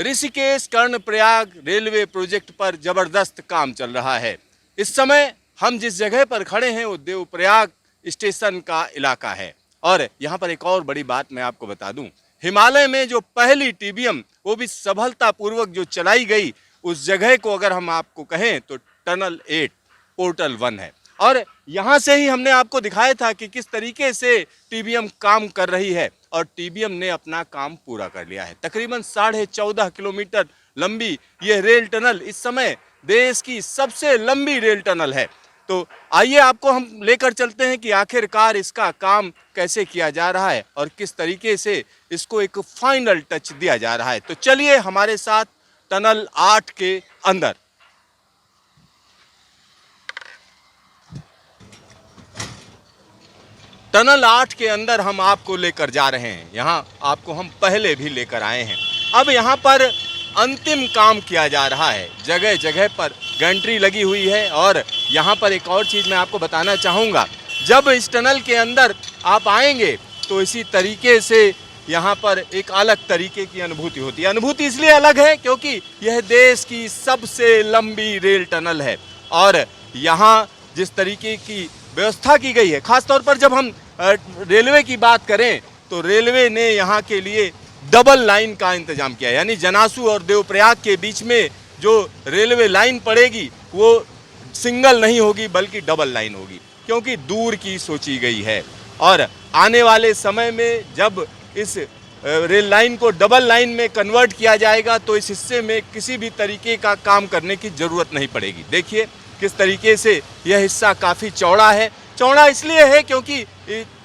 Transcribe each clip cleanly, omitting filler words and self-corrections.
Rishikesh Karnaprayag railway project पर जबरदस्त काम चल रहा है। इस समय हम जिस जगह पर खड़े हैं वो देवप्रयाग स्टेशन का इलाका है। और यहाँ पर एक और बड़ी बात मैं आपको बता दूं, हिमालय में जो पहली टीबीएम वो भी सफलतापूर्वक जो चलाई गई, उस जगह को अगर हम आपको कहें तो टनल 8 पोर्टल 1 है। और यहाँ से ही हमने आपको दिखाया था कि किस तरीके से टीबीएम काम कर रही है और टीबीएम ने अपना काम पूरा कर लिया है। तकरीबन 14.5 किलोमीटर लंबी यह रेल टनल इस समय देश की सबसे लंबी रेल टनल है। तो आइए आपको हम लेकर चलते हैं कि आखिरकार इसका काम कैसे किया जा रहा है और किस तरीके से इसको एक फाइनल टच दिया जा रहा है। तो चलिए हमारे साथ टनल 8 के अंदर। टनल 8 के अंदर हम आपको लेकर जा रहे हैं। यहाँ आपको हम पहले भी लेकर आए हैं। अब यहाँ पर अंतिम काम किया जा रहा है, जगह जगह पर गैंट्री लगी हुई है। और यहाँ पर एक और चीज़ मैं आपको बताना चाहूँगा, जब इस टनल के अंदर आप आएंगे तो इसी तरीके से यहाँ पर एक अलग तरीके की अनुभूति होती है। अनुभूति इसलिए अलग है क्योंकि यह देश की सबसे लंबी रेल टनल है और यहाँ जिस तरीके की व्यवस्था की गई है, खासतौर पर जब हम रेलवे की बात करें तो रेलवे ने यहाँ के लिए डबल लाइन का इंतजाम किया है। यानी जनासू और देवप्रयाग के बीच में जो रेलवे लाइन पड़ेगी वो सिंगल नहीं होगी बल्कि डबल लाइन होगी, क्योंकि दूर की सोची गई है। और आने वाले समय में जब इस रेल लाइन को डबल लाइन में कन्वर्ट किया जाएगा तो इस हिस्से में किसी भी तरीके का काम करने की ज़रूरत नहीं पड़ेगी। देखिए किस तरीके से यह हिस्सा काफ़ी चौड़ा है। चौड़ा इसलिए है क्योंकि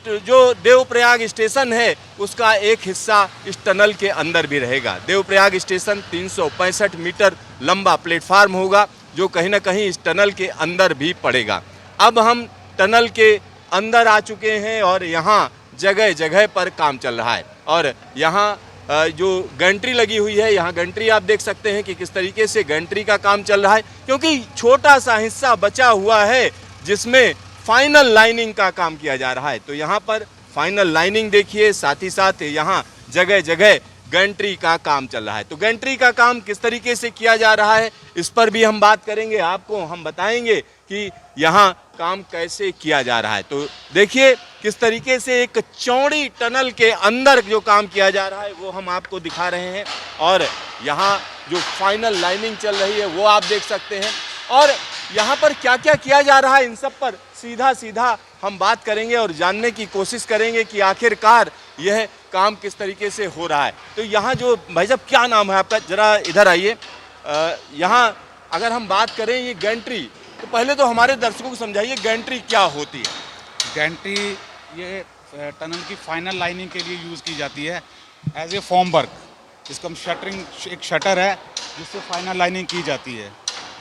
जो देवप्रयाग स्टेशन है उसका एक हिस्सा इस टनल के अंदर भी रहेगा। देवप्रयाग स्टेशन 365 मीटर लंबा प्लेटफार्म होगा जो कहीं ना कहीं इस टनल के अंदर भी पड़ेगा। अब हम टनल के अंदर आ चुके हैं और यहाँ जगह जगह पर काम चल रहा है। और यहाँ जो गैंट्री लगी हुई है, यहाँ गैंट्री आप देख सकते हैं कि किस तरीके से गैंट्री का काम चल रहा है, क्योंकि छोटा सा हिस्सा बचा हुआ है जिसमें फाइनल लाइनिंग का काम किया जा रहा है। तो यहाँ पर फाइनल लाइनिंग देखिए, साथ ही साथ यहाँ जगह जगह गैंट्री का काम चल रहा है। तो गैंट्री का काम किस तरीके से किया जा रहा है इस पर भी हम बात करेंगे, आपको हम बताएंगे कि यहाँ काम कैसे किया जा रहा है। तो देखिए किस तरीके से एक चौड़ी टनल के अंदर जो काम किया जा रहा है वो हम आपको दिखा रहे हैं। और यहाँ जो फाइनल लाइनिंग चल रही है वो आप देख सकते हैं। और यहाँ पर क्या क्या किया जा रहा है इन सब पर सीधा सीधा हम बात करेंगे और जानने की कोशिश करेंगे कि आखिरकार यह काम किस तरीके से हो रहा है। तो यहाँ जो भाई साहब क्या नाम है आपका, जरा इधर आइए। यहाँ अगर हम बात करें ये गैंट्री, तो पहले तो हमारे दर्शकों को समझाइए गैंट्री क्या होती है। गैंट्री ये टनल की फाइनल लाइनिंग के लिए यूज़ की जाती है एज ए फॉर्म वर्क, जिसको हम शटरिंग, एक शटर है जिससे फाइनल लाइनिंग की जाती है।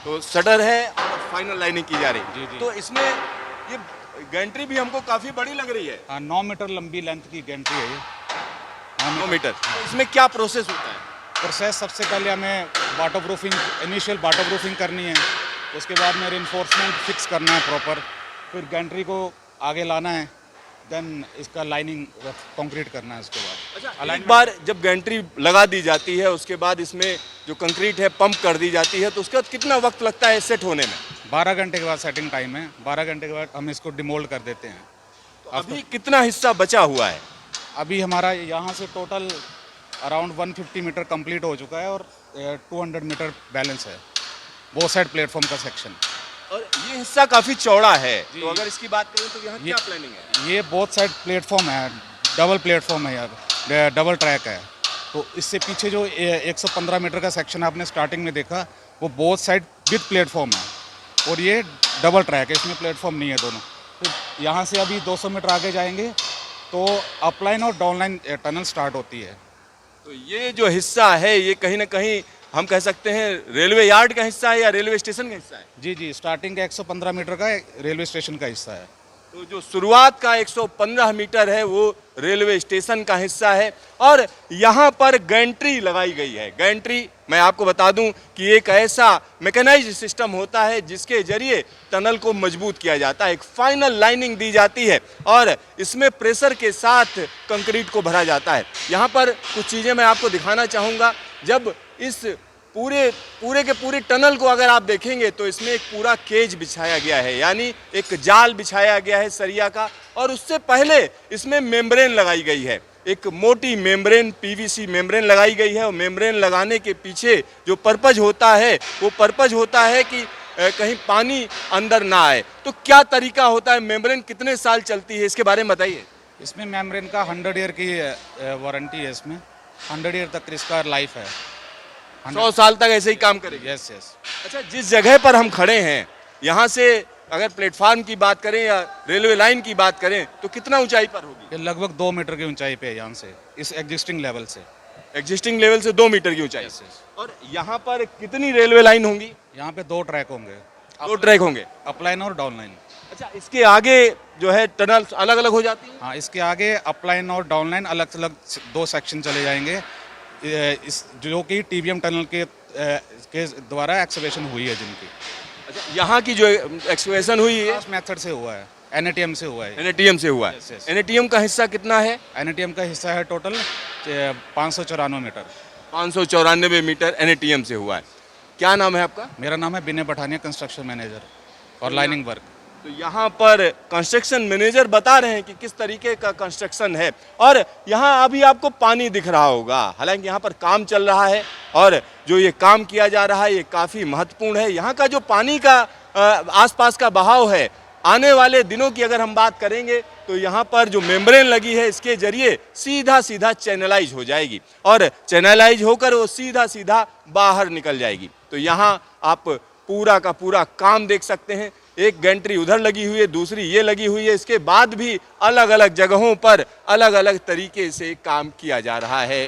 तो शटर है और फाइनल लाइनिंग की जा रही है। जी जी। तो इसमें ये गैंट्री भी हमको काफ़ी बड़ी लग रही है। हाँ, 9 मीटर लंबी लेंथ की गैंट्री है ये। 9 मीटर। तो इसमें क्या प्रोसेस होता है? प्रोसेस सबसे पहले हमें water proofing, initial water proofing करनी है, उसके बाद में रेनफोर्समेंट फिक्स करना है प्रॉपर, फिर गैंट्री को आगे लाना है, देन इसका लाइनिंग कंक्रीट करना है उसके बाद। अच्छा, एक बार जब गैंट्री लगा दी जाती है उसके बाद इसमें जो कंक्रीट है पंप कर दी जाती है, तो उसके बाद कितना वक्त लगता है सेट होने में? 12 घंटे के बाद सेटिंग टाइम है। 12 घंटे के बाद हम इसको डिमोल्ड कर देते हैं। तो अभी कितना हिस्सा बचा हुआ है? अभी हमारा यहाँ से टोटल अराउंड 150 मीटर कंप्लीट हो चुका है और 200 मीटर बैलेंस है, बोथ साइड प्लेटफॉर्म का सेक्शन। और ये हिस्सा काफ़ी चौड़ा है, तो अगर इसकी बात करें तो यहाँ क्या प्लानिंग है? ये बोथ साइड प्लेटफॉर्म है, डबल प्लेटफॉर्म है यार, डबल ट्रैक है। तो इससे पीछे जो 115 मीटर का सेक्शन आपने स्टार्टिंग में देखा वो बोथ साइड विद प्लेटफॉर्म है और ये डबल ट्रैक है, इसमें प्लेटफॉर्म नहीं है दोनों। तो यहाँ से अभी 200 मीटर आगे जाएंगे तो अपलाइन और डाउनलाइन टनल स्टार्ट होती है। तो ये जो हिस्सा है ये कहीं ना कहीं हम कह सकते हैं रेलवे यार्ड का हिस्सा है या रेलवे स्टेशन का हिस्सा है? जी जी, स्टार्टिंग का 115 मीटर का रेलवे स्टेशन का हिस्सा है। तो जो शुरुआत का 115 मीटर है वो रेलवे स्टेशन का हिस्सा है और यहाँ पर गैंट्री लगाई गई है। गैंट्री मैं आपको बता दूं कि एक ऐसा मैकेनाइज्ड सिस्टम होता है जिसके जरिए टनल को मजबूत किया जाता है, एक फाइनल लाइनिंग दी जाती है और इसमें प्रेशर के साथ कंक्रीट को भरा जाता है। यहाँ पर कुछ चीज़ें मैं आपको दिखाना चाहूँगा। जब इस पूरे पूरे के पूरे टनल को अगर आप देखेंगे तो इसमें एक पूरा केज बिछाया गया है, यानी एक जाल बिछाया गया है सरिया का, और उससे पहले इसमें मेम्ब्रेन लगाई गई है, एक मोटी मेम्ब्रेन, पीवीसी मेम्ब्रेन लगाई गई है। और मेम्ब्रेन लगाने के पीछे जो पर्पज होता है वो पर्पज होता है कि कहीं पानी अंदर ना आए। तो क्या तरीका होता है, मेम्ब्रेन कितने साल चलती है, इसके बारे में बताइए। इसमें मेम्ब्रेन का 100 ईयर की वारंटी है, इसमें 100 ईयर तक इसका लाइफ है। 100 साल तक ऐसे ही काम करेगी। Yes yes. अच्छा, जिस जगह पर हम खड़े हैं यहाँ से अगर प्लेटफार्म की बात करें या रेलवे लाइन की बात करें तो कितना ऊंचाई पर होगी? ये लगभग 2 मीटर की ऊंचाई पे है यहाँ से, इस एग्जिस्टिंग लेवल से। एग्जिस्टिंग लेवल से 2 मीटर की ऊंचाई। Yes, yes. और यहाँ पर कितनी रेलवे लाइन होंगी? यहाँ पे 2 ट्रैक होंगे, 2 ट्रैक होंगे। अप लाइन और डाउन लाइन। अच्छा, इसके आगे जो है टनल अलग अलग हो जाती है? हाँ, इसके आगे अप लाइन और डाउन लाइन अलग अलग 2 सेक्शन चले जाएंगे, इस जो कि टीबीएम टनल के द्वारा एक्सकवेशन हुई है जिनकी। अच्छा, यहाँ की जो एक्सकवेशन हुई है मेथड से हुआ है, एनएटीएम से हुआ है। एनएटीएम से हुआ है। Yes, yes. एनएटीएम का हिस्सा कितना है? एनएटीएम का हिस्सा है टोटल 594 मीटर। 594 मीटर एनएटीएम से हुआ है। क्या नाम है आपका? मेरा नाम है विनय पठानिया, कंस्ट्रक्शन मैनेजर और लाइनिंग वर्क। तो यहाँ पर कंस्ट्रक्शन मैनेजर बता रहे हैं कि किस तरीके का कंस्ट्रक्शन है। और यहाँ अभी आपको पानी दिख रहा होगा, हालांकि यहाँ पर काम चल रहा है और जो ये काम किया जा रहा है ये काफ़ी महत्वपूर्ण है। यहाँ का जो पानी का आसपास का बहाव है, आने वाले दिनों की अगर हम बात करेंगे तो यहाँ पर जो मेम्ब्रेन लगी है इसके जरिए सीधा सीधा चैनलाइज हो जाएगी और चैनलाइज होकर वो सीधा सीधा बाहर निकल जाएगी। तो यहाँ आप पूरा का पूरा काम देख सकते हैं। एक गैंट्री उधर लगी हुई है, दूसरी ये लगी हुई है। इसके बाद भी अलग अलग जगहों पर अलग अलग तरीके से काम किया जा रहा है।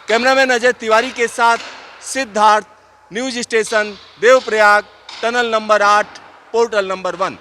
कैमरामैन अजय तिवारी के साथ Siddharth, news station Devprayag, tunnel number 8, portal number 1।